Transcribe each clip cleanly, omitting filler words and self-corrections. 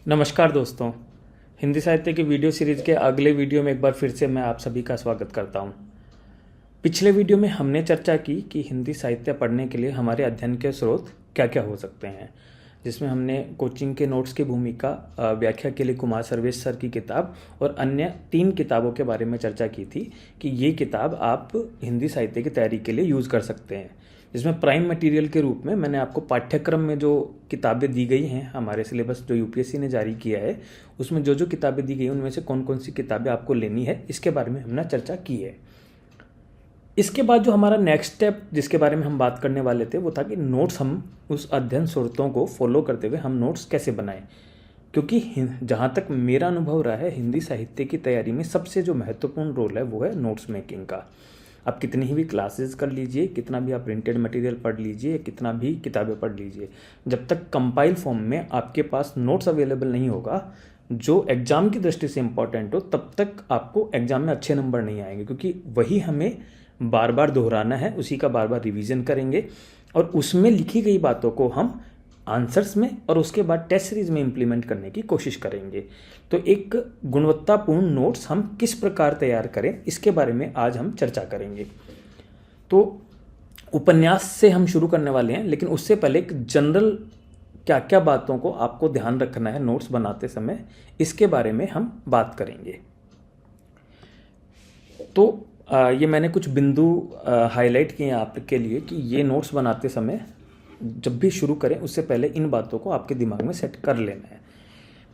नमस्कार दोस्तों। हिंदी साहित्य की वीडियो सीरीज़ के अगले वीडियो में एक बार फिर से मैं आप सभी का स्वागत करता हूं। पिछले वीडियो में हमने चर्चा की कि हिंदी साहित्य पढ़ने के लिए हमारे अध्ययन के स्रोत क्या क्या हो सकते हैं, जिसमें हमने कोचिंग के नोट्स की भूमिका, व्याख्या के लिए कुमार सर्वेश सर की किताब और अन्य 3 किताबों के बारे में चर्चा की थी कि ये किताब आप हिंदी साहित्य की तैयारी के लिए यूज़ कर सकते हैं। जिसमें प्राइम मटेरियल के रूप में मैंने आपको पाठ्यक्रम में जो किताबें दी गई हैं, हमारे सिलेबस जो यूपीएससी ने जारी किया है उसमें जो जो किताबें दी गई हैं उनमें से कौन कौन सी किताबें आपको लेनी है, इसके बारे में हमने चर्चा की है। इसके बाद जो हमारा नेक्स्ट स्टेप जिसके बारे में हम बात करने वाले थे वो था कि नोट्स, हम उस अध्ययन स्रोतों को फॉलो करते हुए हम नोट्स कैसे बनाएं। क्योंकि जहाँ तक मेरा अनुभव रहा है, हिंदी साहित्य की तैयारी में सबसे जो महत्वपूर्ण रोल है वो है नोट्स मेकिंग का। आप कितनी ही भी क्लासेस कर लीजिए, कितना भी आप प्रिंटेड मटेरियल पढ़ लीजिए, कितना भी किताबें पढ़ लीजिए, जब तक कंपाइल फॉर्म में आपके पास नोट्स अवेलेबल नहीं होगा जो एग्ज़ाम की दृष्टि से इम्पॉर्टेंट हो, तब तक आपको एग्ज़ाम में अच्छे नंबर नहीं आएंगे। क्योंकि वही हमें बार बार दोहराना है, उसी का बार बार रिवीजन करेंगे और उसमें लिखी गई बातों को हम आंसर्स में और उसके बाद टेस्ट सीरीज में इम्प्लीमेंट करने की कोशिश करेंगे। तो एक गुणवत्तापूर्ण नोट्स हम किस प्रकार तैयार करें, इसके बारे में आज हम चर्चा करेंगे। तो उपन्यास से हम शुरू करने वाले हैं, लेकिन उससे पहले एक जनरल क्या क्या बातों को आपको ध्यान रखना है नोट्स बनाते समय, इसके बारे में हम बात करेंगे। तो ये मैंने कुछ बिंदु हाईलाइट किए हैं आपके लिए कि ये नोट्स बनाते समय जब भी शुरू करें उससे पहले इन बातों को आपके दिमाग में सेट कर लेना है।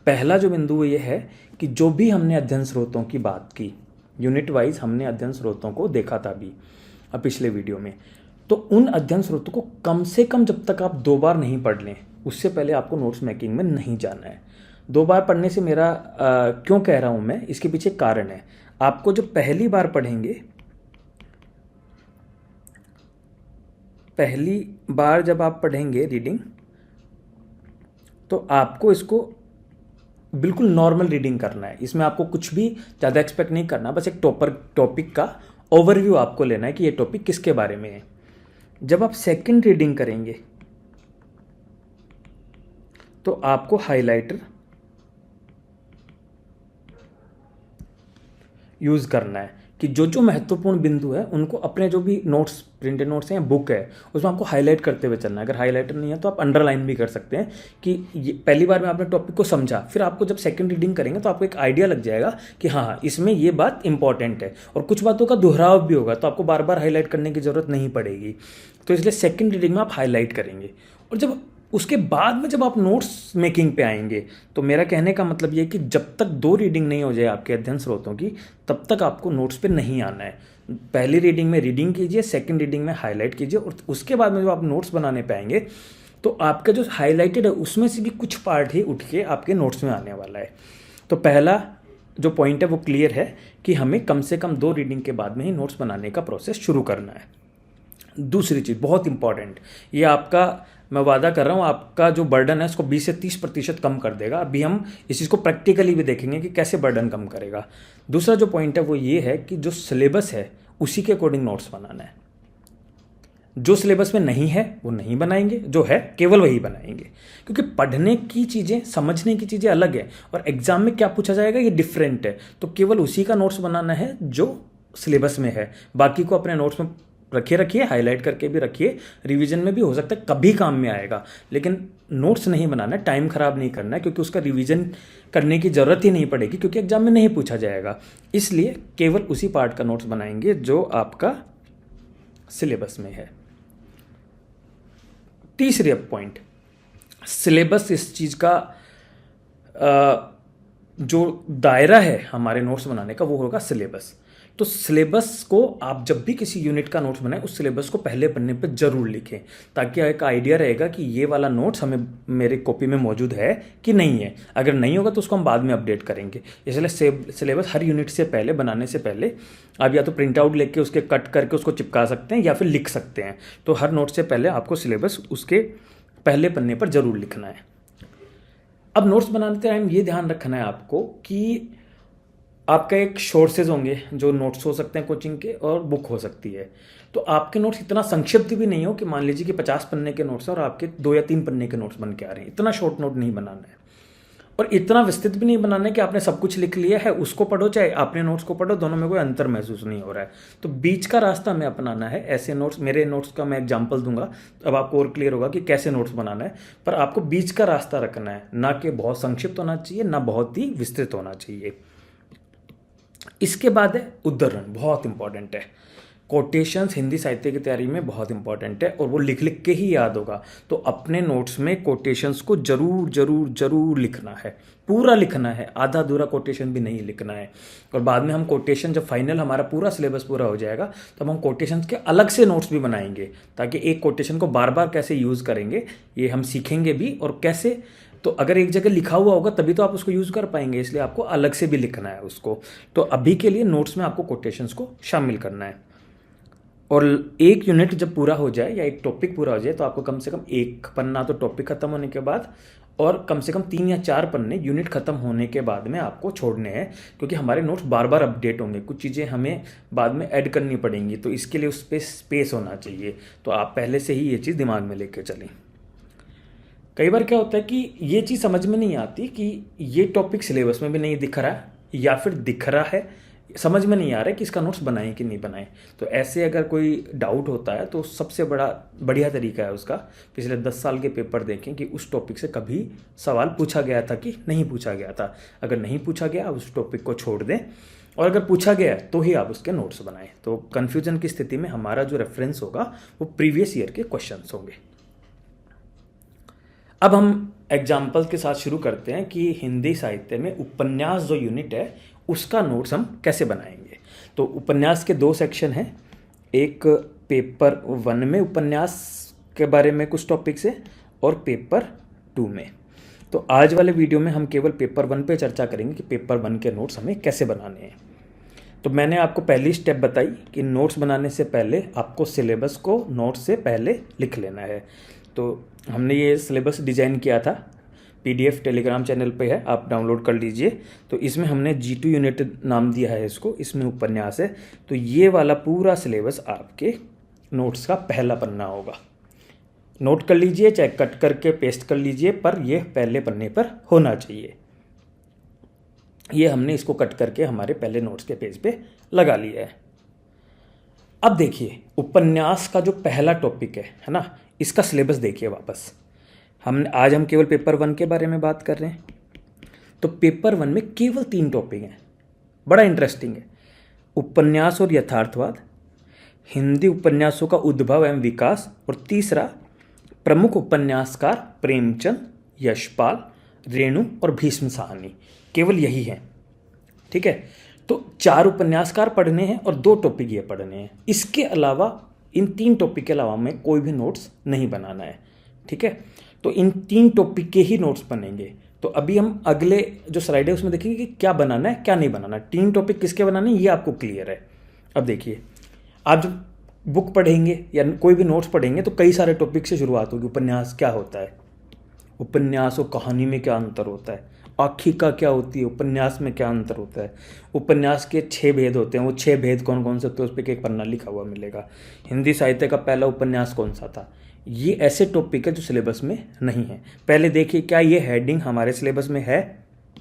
पहला जो बिंदु ये है कि जो भी हमने अध्ययन स्रोतों की बात की, यूनिट वाइज हमने अध्ययन स्रोतों को देखा था अभी पिछले वीडियो में, तो उन अध्ययन स्रोतों को कम से कम जब तक आप 2 बार नहीं पढ़ लें उससे पहले आपको नोट्स मेकिंग में नहीं जाना है। 2 बार पढ़ने से मेरा क्यों कह रहा हूँ मैं, इसके पीछे कारण है। आपको जो पहली बार पढ़ेंगे, पहली बार जब आप पढ़ेंगे रीडिंग, तो आपको इसको बिल्कुल नॉर्मल रीडिंग करना है। इसमें आपको कुछ भी ज़्यादा एक्सपेक्ट नहीं करना, बस एक टॉपिक का ओवरव्यू आपको लेना है कि ये टॉपिक किसके बारे में है। जब आप सेकंड रीडिंग करेंगे तो आपको हाइलाइटर यूज़ करना है कि जो जो महत्वपूर्ण बिंदु है उनको अपने जो भी नोट्स, प्रिंटेड नोट्स हैं या बुक है, उसमें आपको हाईलाइट करते हुए चलना है। अगर हाईलाइटर नहीं है तो आप अंडरलाइन भी कर सकते हैं कि ये पहली बार में आपने टॉपिक को समझा, फिर आपको जब सेकंड रीडिंग करेंगे तो आपको एक आइडिया लग जाएगा कि हाँ इसमें ये बात इंपॉर्टेंट है। और कुछ बातों का दोहराव भी होगा तो आपको बार बार हाईलाइट करने की ज़रूरत नहीं पड़ेगी। तो इसलिए सेकेंड रीडिंग में आप हाईलाइट करेंगे। और जब उसके बाद में जब आप नोट्स मेकिंग पे आएंगे, तो मेरा कहने का मतलब ये है कि जब तक 2 रीडिंग नहीं हो जाए आपके अध्ययन स्रोतों की, तब तक आपको नोट्स पे नहीं आना है। पहली रीडिंग में रीडिंग कीजिए, सेकंड रीडिंग में हाईलाइट कीजिए, और उसके बाद में जब आप नोट्स बनाने पे आएंगे तो आपका जो हाईलाइटेड है उसमें से भी कुछ पार्ट ही उठ के आपके नोट्स में आने वाला है। तो पहला जो पॉइंट है वो क्लियर है कि हमें कम से कम 2 रीडिंग के बाद में ही नोट्स बनाने का प्रोसेस शुरू करना है। दूसरी चीज़ बहुत इंपॉर्टेंट, ये आपका, मैं वादा कर रहा हूँ, आपका जो बर्डन है उसको 20 से 30% कम कर देगा। अभी हम इस चीज़ को प्रैक्टिकली भी देखेंगे कि कैसे बर्डन कम करेगा। दूसरा जो पॉइंट है वो ये है कि जो सिलेबस है उसी के अकॉर्डिंग नोट्स बनाना है। जो सिलेबस में नहीं है वो नहीं बनाएंगे, जो है केवल वही बनाएंगे। क्योंकि पढ़ने की चीज़ें, समझने की चीज़ें अलग है और एग्जाम में क्या पूछा जाएगा ये डिफरेंट है। तो केवल उसी का नोट्स बनाना है जो सिलेबस में है, बाकी को अपने नोट्स में रखिए, हाईलाइट करके भी रखिए, रिवीजन में भी हो सकता है कभी काम में आएगा, लेकिन नोट्स नहीं बनाना है, टाइम खराब नहीं करना है, क्योंकि उसका रिवीजन करने की ज़रूरत ही नहीं पड़ेगी क्योंकि एग्जाम में नहीं पूछा जाएगा। इसलिए केवल उसी पार्ट का नोट्स बनाएंगे जो आपका सिलेबस में है। तीसरी पॉइंट, सिलेबस, इस चीज़ का जो दायरा है हमारे नोट्स बनाने का वो होगा सिलेबस। तो सिलेबस को आप जब भी किसी यूनिट का नोट्स बनाएं उस सिलेबस को पहले पन्ने पर जरूर लिखें, ताकि एक आइडिया रहेगा कि ये वाला नोट्स हमें मेरे कॉपी में मौजूद है कि नहीं है। अगर नहीं होगा तो उसको हम बाद में अपडेट करेंगे। इसलिए सिलेबस हर यूनिट से पहले, बनाने से पहले आप या तो प्रिंट आउट लेके उसके कट करके उसको चिपका सकते हैं या फिर लिख सकते हैं। तो हर नोट से पहले आपको सिलेबस उसके पहले पन्ने पर जरूर लिखना है। अब नोट्स बनाते टाइम ये ध्यान रखना है आपको कि आपका एक सोर्सेज होंगे, जो नोट्स हो सकते हैं कोचिंग के, और बुक हो सकती है। तो आपके नोट्स इतना संक्षिप्त भी नहीं हो कि मान लीजिए कि 50 पन्ने के नोट्स हैं और आपके 2 या 3 पन्ने के नोट्स बन के आ रहे हैं। इतना शॉर्ट नोट नहीं बनाना है। और इतना विस्तृत भी नहीं बनाना है कि आपने सब कुछ लिख लिया है, उसको पढ़ो चाहे आपने नोट्स को पढ़ो, दोनों में कोई अंतर महसूस नहीं हो रहा है। तो बीच का रास्ता हमें अपनाना है। ऐसे नोट्स, मेरे नोट्स का मैं एग्जांपल दूंगा, अब आपको और क्लियर होगा कि कैसे नोट्स बनाना है। पर आपको बीच का रास्ता रखना है, ना कि बहुत संक्षिप्त होना चाहिए, ना बहुत ही विस्तृत होना चाहिए। इसके बाद है उद्धरण, बहुत इंपॉर्टेंट है। कोटेशंस हिंदी साहित्य की तैयारी में बहुत इंपॉर्टेंट है और वो लिख लिख के ही याद होगा। तो अपने नोट्स में कोटेशंस को जरूर जरूर जरूर लिखना है, पूरा लिखना है, आधा अधूरा कोटेशन भी नहीं लिखना है। और बाद में हम कोटेशन, जब फाइनल हमारा पूरा सिलेबस पूरा हो जाएगा तब हम कोटेशंस के अलग से नोट्स भी बनाएंगे, ताकि एक कोटेशन को बार बार कैसे यूज़ करेंगे ये हम सीखेंगे भी, और कैसे, तो अगर एक जगह लिखा हुआ होगा तभी तो आप उसको यूज़ कर पाएंगे, इसलिए आपको अलग से भी लिखना है उसको। तो अभी के लिए नोट्स में आपको कोटेशंस को शामिल करना है। और एक यूनिट जब पूरा हो जाए या एक टॉपिक पूरा हो जाए तो आपको कम से कम एक पन्ना तो टॉपिक खत्म होने के बाद, और कम से कम 3 या 4 पन्ने यूनिट खत्म होने के बाद में आपको छोड़ने हैं, क्योंकि हमारे नोट्स बार बार अपडेट होंगे, कुछ चीज़ें हमें बाद में ऐड करनी पड़ेंगी, तो इसके लिए उस पर स्पेस होना चाहिए। तो आप पहले से ही ये चीज़ दिमाग में लेके चलें। कई बार क्या होता है कि ये चीज़ समझ में नहीं आती कि ये टॉपिक सिलेबस में भी नहीं दिख रहा है, या फिर दिख रहा है, समझ में नहीं आ रहा है कि इसका नोट्स बनाएं कि नहीं बनाएं। तो ऐसे अगर कोई डाउट होता है तो सबसे बढ़िया तरीका है उसका, पिछले 10 साल के पेपर देखें कि उस टॉपिक से कभी सवाल पूछा गया था कि नहीं पूछा गया था। अगर नहीं पूछा गया उस टॉपिक को छोड़ दें, और अगर पूछा गया तो ही आप उसके नोट्स बनाएं। तो कन्फ्यूजन की स्थिति में हमारा जो रेफरेंस होगा वो प्रीवियस ईयर के क्वेश्चंस होंगे। अब हम एग्जाम्पल के साथ शुरू करते हैं कि हिंदी साहित्य में उपन्यास जो यूनिट है उसका नोट्स हम कैसे बनाएंगे। तो उपन्यास के 2 सेक्शन हैं, एक पेपर 1 में उपन्यास के बारे में कुछ टॉपिक्स है, और पेपर 2 में। तो आज वाले वीडियो में हम केवल पेपर 1 पे चर्चा करेंगे कि पेपर 1 के नोट्स हमें कैसे बनाने हैं। तो मैंने आपको पहली स्टेप बताई कि नोट्स बनाने से पहले आपको सिलेबस को नोट्स से पहले लिख लेना है। तो हमने ये सिलेबस डिज़ाइन किया था, PDF टेलीग्राम चैनल पे है, आप डाउनलोड कर लीजिए। तो इसमें हमने G2 यूनिट नाम दिया है इसको, इसमें उपन्यास है। तो ये वाला पूरा सिलेबस आपके नोट्स का पहला पन्ना होगा। नोट कर लीजिए, चाहे कट करके पेस्ट कर लीजिए, पर यह पहले पन्ने पर होना चाहिए। ये हमने इसको कट करके हमारे पहले नोट्स के पेज पे लगा लिया है। अब देखिए उपन्यास का जो पहला टॉपिक है ना, इसका सिलेबस देखिए वापस। आज हम केवल पेपर 1 के बारे में बात कर रहे हैं। तो पेपर 1 में केवल 3 टॉपिक हैं, बड़ा इंटरेस्टिंग है। उपन्यास और यथार्थवाद, हिंदी उपन्यासों का उद्भव एवं विकास, और तीसरा प्रमुख उपन्यासकार प्रेमचंद, यशपाल, रेणु और भीष्म साहनी। केवल यही है, ठीक है। तो 4 उपन्यासकार पढ़ने हैं और 2 टॉपिक ये पढ़ने हैं। इसके अलावा, इन 3 टॉपिक के अलावा हमें कोई भी नोट्स नहीं बनाना है, ठीक है। तो इन 3 टॉपिक के ही नोट्स बनेंगे। तो अभी हम अगले जो स्लाइड है उसमें देखेंगे कि क्या बनाना है क्या नहीं बनाना। 3 टॉपिक किसके बनाने हैं ये आपको क्लियर है। अब देखिए, आप जब बुक पढ़ेंगे या कोई भी नोट्स पढ़ेंगे तो कई सारे टॉपिक से शुरुआत होगी। उपन्यास क्या होता है, उपन्यास और कहानी में क्या अंतर होता है, आखिका क्या होती है, उपन्यास में क्या अंतर होता है, उपन्यास के 6 भेद होते हैं, वो 6 भेद कौन कौन से होते हैं उस पर एक पन्ना लिखा हुआ मिलेगा। हिंदी साहित्य का पहला उपन्यास कौन सा था। ये ऐसे टॉपिक है जो सिलेबस में नहीं है। पहले देखिए क्या ये हेडिंग हमारे सिलेबस में है,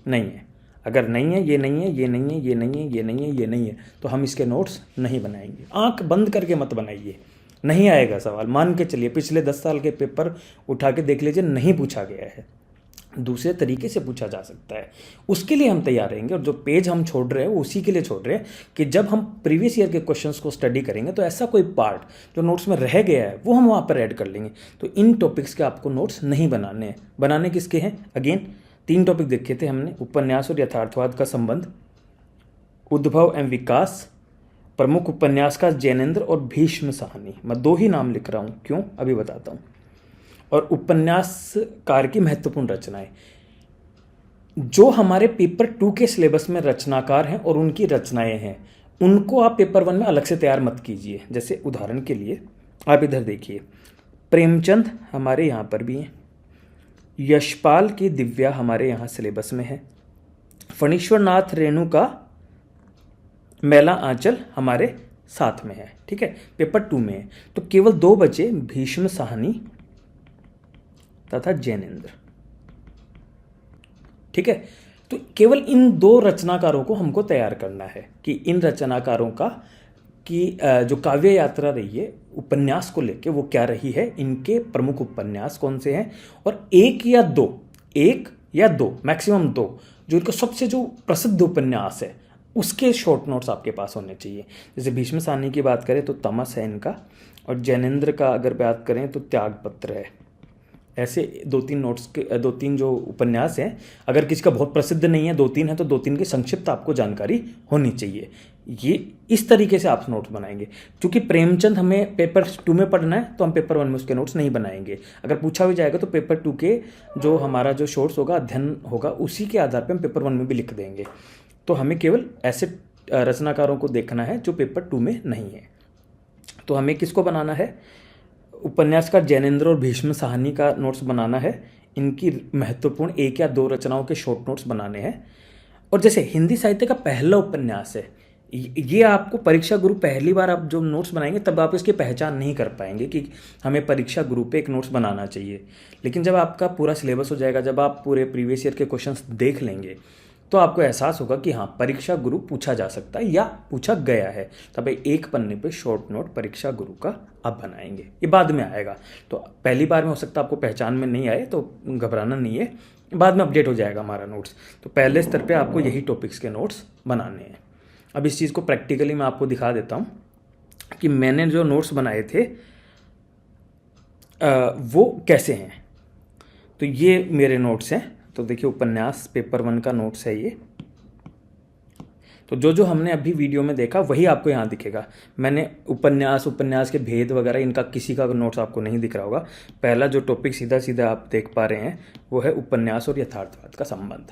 नहीं है। अगर नहीं है, ये नहीं है, ये नहीं है, ये नहीं है, ये नहीं है, ये नहीं है, तो हम इसके नोट्स नहीं बनाएंगे। आंख बंद करके मत बनाइए, नहीं आएगा सवाल। मान के चलिए पिछले 10 साल के पेपर उठा के देख लीजिए, नहीं पूछा गया है, दूसरे तरीके से पूछा जा सकता है। उसके लिए हम तैयार रहेंगे, और जो पेज हम छोड़ रहे हैं वो उसी के लिए छोड़ रहे हैं कि जब हम प्रीवियस ईयर के क्वेश्चंस को स्टडी करेंगे तो ऐसा कोई पार्ट जो नोट्स में रह गया है वो हम वहाँ पर ऐड कर लेंगे। तो इन टॉपिक्स के आपको नोट्स नहीं बनाने हैं। बनाने किसके हैं, अगेन 3 टॉपिक देखे थे हमने, उपन्यास और यथार्थवाद का संबंध, उद्भव एवं विकास, प्रमुख उपन्यासकार जैनेंद्र और भीष्म साहनी। मैं 2 ही नाम लिख रहा हूँ, क्यों अभी बताता हूँ। और उपन्यासकार की महत्वपूर्ण रचनाएं, जो हमारे पेपर 2 के सिलेबस में रचनाकार हैं और उनकी रचनाएं हैं, उनको आप पेपर 1 में अलग से तैयार मत कीजिए। जैसे उदाहरण के लिए आप इधर देखिए, प्रेमचंद हमारे यहाँ पर भी हैं, यशपाल की दिव्या हमारे यहाँ सिलेबस में है, फणीश्वर नाथ रेणु का मैला आंचल हमारे साथ में है, ठीक है, पेपर 2 में है। तो केवल 2 बचे, भीष्म साहनी तथा जैनेंद्र, ठीक है। तो केवल इन दो रचनाकारों को हमको तैयार करना है कि इन रचनाकारों का कि जो काव्य यात्रा रही है उपन्यास को लेके वो क्या रही है, इनके प्रमुख उपन्यास कौन से हैं, और एक या दो मैक्सिमम दो जो इनका सबसे जो प्रसिद्ध उपन्यास है उसके शॉर्ट नोट्स आपके पास होने चाहिए। जैसे भीष्म साहनी की बात करें तो तमस है इनका, और जैनेन्द्र का अगर बात करें तो त्यागपत्र है। ऐसे दो तीन जो उपन्यास हैं, अगर किसी का बहुत प्रसिद्ध नहीं है, दो तीन है, तो दो तीन की संक्षिप्त आपको जानकारी होनी चाहिए। ये इस तरीके से आप नोट्स बनाएंगे। क्योंकि प्रेमचंद हमें पेपर 2 में पढ़ना है तो हम पेपर 1 में उसके नोट्स नहीं बनाएंगे। अगर पूछा भी जाएगा तो पेपर 2 के जो हमारा जो शोर्ट्स होगा, अध्ययन होगा, उसी के आधार पर हम पेपर 1 में भी लिख देंगे। तो हमें केवल ऐसे रचनाकारों को देखना है जो पेपर 2 में नहीं है। तो हमें किसको बनाना है, उपन्यासकार जैनेन्द्र और भीष्म साहनी का नोट्स बनाना है। इनकी महत्वपूर्ण 1 या 2 रचनाओं के शॉर्ट नोट्स बनाने हैं। और जैसे हिंदी साहित्य का पहला उपन्यास है, ये आपको परीक्षा गुरु पहली बार आप जो नोट्स बनाएंगे तब आप इसकी पहचान नहीं कर पाएंगे कि हमें परीक्षा गुरु पे एक नोट्स बनाना चाहिए। लेकिन जब आपका पूरा सिलेबस हो जाएगा, जब आप पूरे प्रीवियस ईयर के क्वेश्चंस देख लेंगे, तो आपको एहसास होगा कि हाँ, परीक्षा गुरु पूछा जा सकता है या पूछा गया है। तब एक पन्ने पे शॉर्ट नोट परीक्षा गुरु का आप बनाएंगे, ये बाद में आएगा। तो पहली बार में हो सकता है आपको पहचान में नहीं आए, तो घबराना नहीं है, बाद में अपडेट हो जाएगा हमारा नोट्स। तो पहले स्तर पे आपको यही टॉपिक्स के नोट्स बनाने हैं। अब इस चीज़ को प्रैक्टिकली मैं आपको दिखा देता हूँ कि मैंने जो नोट्स बनाए थे वो कैसे हैं। तो ये मेरे नोट्स हैं। तो देखिए, उपन्यास पेपर 1 का नोट्स है ये। तो जो हमने अभी वीडियो में देखा वही आपको यहाँ दिखेगा। मैंने उपन्यास के भेद वगैरह इनका किसी का नोट्स आपको नहीं दिख रहा होगा। पहला जो टॉपिक सीधा आप देख पा रहे हैं वो है उपन्यास और यथार्थवाद का संबंध।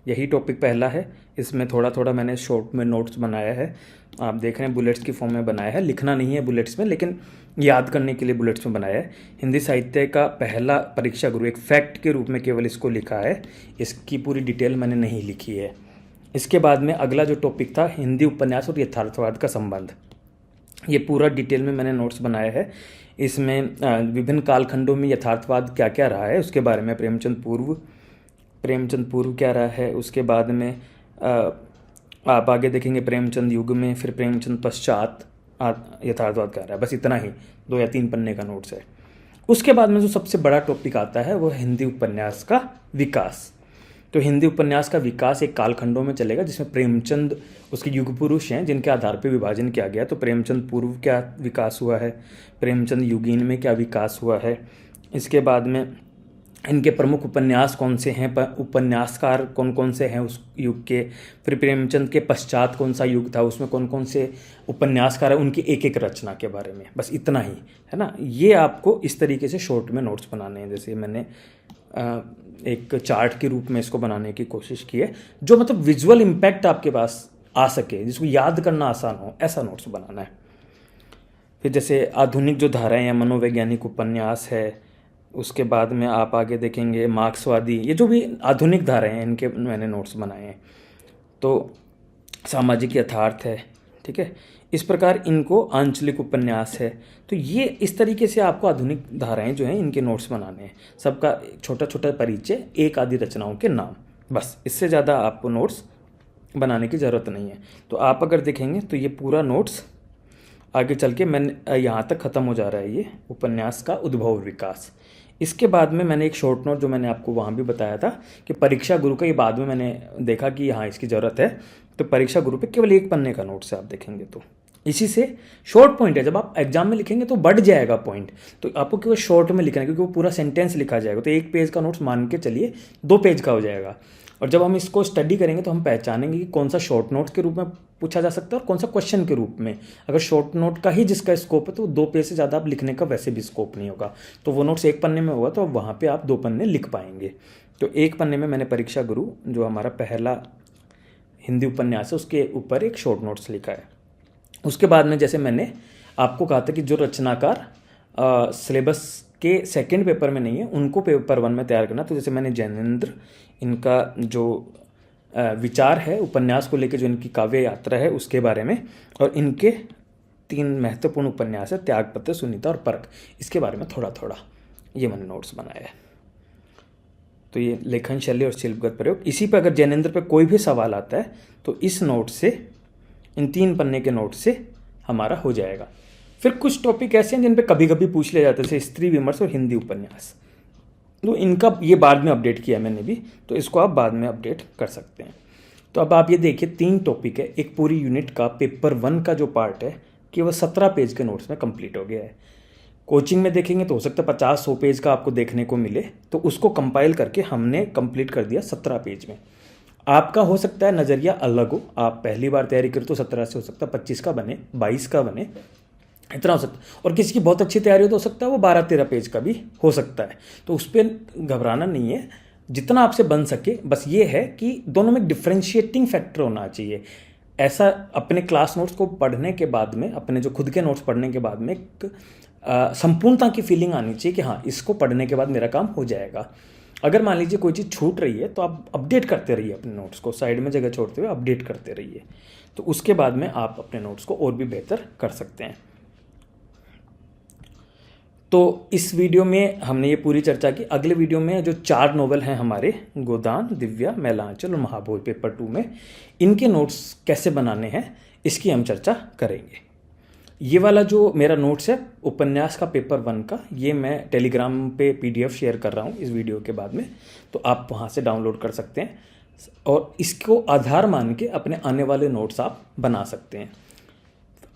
यही टॉपिक पहला है। इसमें थोड़ा मैंने शॉर्ट में नोट्स बनाया है। आप देख रहे हैं बुलेट्स की फॉर्म में बनाया है, लिखना नहीं है बुलेट्स में, लेकिन याद करने के लिए बुलेट्स में बनाया है। हिंदी साहित्य का पहला परीक्षा गुरु, एक फैक्ट के रूप में केवल इसको लिखा है, इसकी पूरी डिटेल मैंने नहीं लिखी है। इसके बाद में अगला जो टॉपिक था हिंदी उपन्यास और यथार्थवाद का संबंध, ये पूरा डिटेल में मैंने नोट्स बनाया है। इसमें विभिन्न कालखंडों में यथार्थवाद क्या क्या रहा है उसके बारे में, प्रेमचंद पूर्व क्या रहा है, उसके बाद में आप आगे देखेंगे प्रेमचंद युग में, फिर प्रेमचंद पश्चात यथार्थवाद क्या रहा है। बस इतना ही 2 या 3 पन्ने का नोट्स है। उसके बाद में जो सबसे बड़ा टॉपिक आता है वो हिंदी उपन्यास का विकास। तो हिंदी उपन्यास का विकास एक कालखंडों में चलेगा, जिसमें प्रेमचंद उसके युग पुरुष हैं जिनके आधार पर विभाजन किया गया। तो प्रेमचंद पूर्व क्या विकास हुआ है, प्रेमचंद युगीन में क्या विकास हुआ है, इसके बाद में इनके प्रमुख उपन्यास कौन से हैं, उपन्यासकार कौन कौन से हैं उस युग के, फिर प्रेमचंद के पश्चात कौन सा युग था, उसमें कौन कौन से उपन्यासकार हैं, उनकी एक एक रचना के बारे में। बस इतना ही है ना। ये आपको इस तरीके से शॉर्ट में नोट्स बनाने हैं। जैसे मैंने एक चार्ट के रूप में इसको बनाने की कोशिश की है, जो मतलब विजुअल इम्पैक्ट आपके पास आ सके, जिसको याद करना आसान हो, ऐसा नोट्स बनाना है। फिर जैसे आधुनिक जो धाराएँ हैं, मनोवैज्ञानिक उपन्यास है, उसके बाद में आप आगे देखेंगे मार्क्सवादी, ये जो भी आधुनिक धाराएँ हैं इनके मैंने नोट्स बनाए हैं। तो सामाजिक यथार्थ है, ठीक है। इस प्रकार इनको आंचलिक उपन्यास है। तो ये इस तरीके से आपको आधुनिक धाराएं जो हैं इनके नोट्स बनाने हैं। सबका छोटा छोटा परिचय, एक आदि रचनाओं के नाम, बस। इससे ज़्यादा आपको नोट्स बनाने की ज़रूरत नहीं है। तो आप अगर देखेंगे तो ये पूरा नोट्स आगे चल के मैंने यहाँ तक ख़त्म हो जा रहा है, ये उपन्यास का उद्भव और विकास। इसके बाद में मैंने एक शॉर्ट नोट जो मैंने आपको वहाँ भी बताया था कि परीक्षा गुरु का, ये बाद में मैंने देखा कि हाँ इसकी ज़रूरत है, तो परीक्षा गुरु पे केवल 1 पन्ने का नोट से आप देखेंगे। तो इसी से शॉर्ट पॉइंट है, जब आप एग्जाम में लिखेंगे तो बढ़ जाएगा पॉइंट, तो आपको केवल शॉर्ट में लिखना है, क्योंकि वो पूरा सेंटेंस लिखा जाएगा। तो 1 पेज का नोट्स मान के चलिए 2 पेज का हो जाएगा। और जब हम इसको स्टडी करेंगे तो हम पहचानेंगे कि कौन सा शॉर्ट नोट के रूप में पूछा जा सकता है और कौन सा क्वेश्चन के रूप में। अगर शॉर्ट नोट का ही जिसका स्कोप है तो 2 पेज से ज़्यादा आप लिखने का वैसे भी स्कोप नहीं होगा। तो वो नोट्स 1 पन्ने में होगा तो वहाँ पे आप 2 पन्ने लिख पाएंगे। तो 1 पन्ने में मैंने परीक्षा गुरु जो हमारा पहला हिंदी उपन्यास है उसके ऊपर एक शॉर्ट नोट्स लिखा है। उसके बाद में जैसे मैंने आपको कहा था कि जो रचनाकार सिलेबस के 2nd पेपर में नहीं है उनको पेपर 1 में तैयार करना। तो जैसे मैंने जैनेन्द्र, इनका जो विचार है उपन्यास को लेकर, जो इनकी काव्य यात्रा है उसके बारे में, और इनके 3 महत्वपूर्ण उपन्यास है, त्यागपत्र, सुनीता और परख, इसके बारे में थोड़ा थोड़ा ये मैंने नोट्स बनाया है। तो ये लेखन शैली और शिल्पगत प्रयोग, इसी पे अगर जैनेंद्र पे कोई भी सवाल आता है तो इस नोट से, इन 3 पन्ने के नोट से हमारा हो जाएगा। फिर कुछ टॉपिक ऐसे हैं जिन पे कभी कभी पूछ लिया जाता है, जैसे स्त्री विमर्श और हिंदी उपन्यास, तो इनका ये बाद में अपडेट किया मैंने भी, तो इसको आप बाद में अपडेट कर सकते हैं। तो अब आप ये देखिए 3 टॉपिक है, एक पूरी यूनिट का पेपर 1 का जो पार्ट है केवल 17 पेज के नोट्स में कंप्लीट हो गया है। कोचिंग में देखेंगे तो हो सकता है 50-100 पेज का आपको देखने को मिले, तो उसको कंपाइल करके हमने कंप्लीट कर दिया 17 पेज में। आपका हो सकता है नज़रिया अलग हो, आप पहली बार तैयारी करें तो 17 से हो सकता है 25 का बने, 22 का बने, इतना हो सकता है। और किसी की बहुत अच्छी तैयारी हो तो सकता है वो 12-13 पेज का भी हो सकता है। तो उस पर घबराना नहीं है, जितना आपसे बन सके। बस ये है कि दोनों में डिफ्रेंशिएटिंग फैक्टर होना चाहिए। ऐसा अपने क्लास नोट्स को पढ़ने के बाद में, अपने जो खुद के नोट्स पढ़ने के बाद में एक संपूर्णता की फीलिंग आनी चाहिए कि हाँ, इसको पढ़ने के बाद मेरा काम हो जाएगा। अगर मान लीजिए कोई चीज़ छूट रही है तो आप अपडेट करते रहिए, अपने नोट्स को साइड में जगह छोड़ते हुए अपडेट करते रहिए, तो उसके बाद में आप अपने नोट्स को और भी बेहतर कर सकते हैं। तो इस वीडियो में हमने ये पूरी चर्चा की। अगले वीडियो में जो 4 नॉवल हैं हमारे, गोदान, दिव्या, मैलांचल और महाभोज पेपर 2 में, इनके नोट्स कैसे बनाने हैं इसकी हम चर्चा करेंगे। ये वाला जो मेरा नोट्स है उपन्यास का पेपर 1 का, ये मैं टेलीग्राम पे PDF शेयर कर रहा हूँ इस वीडियो के बाद में, तो आप वहाँ से डाउनलोड कर सकते हैं और इसको आधार मान के अपने आने वाले नोट्स आप बना सकते हैं।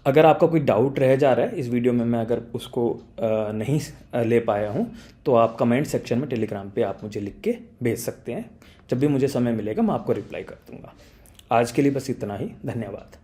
अगर आपका कोई डाउट रह जा रहा है इस वीडियो में, मैं अगर उसको नहीं ले पाया हूँ, तो आप कमेंट सेक्शन में टेलीग्राम पे आप मुझे लिख के भेज सकते हैं। जब भी मुझे समय मिलेगा मैं आपको रिप्लाई कर दूँगा। आज के लिए बस इतना ही, धन्यवाद।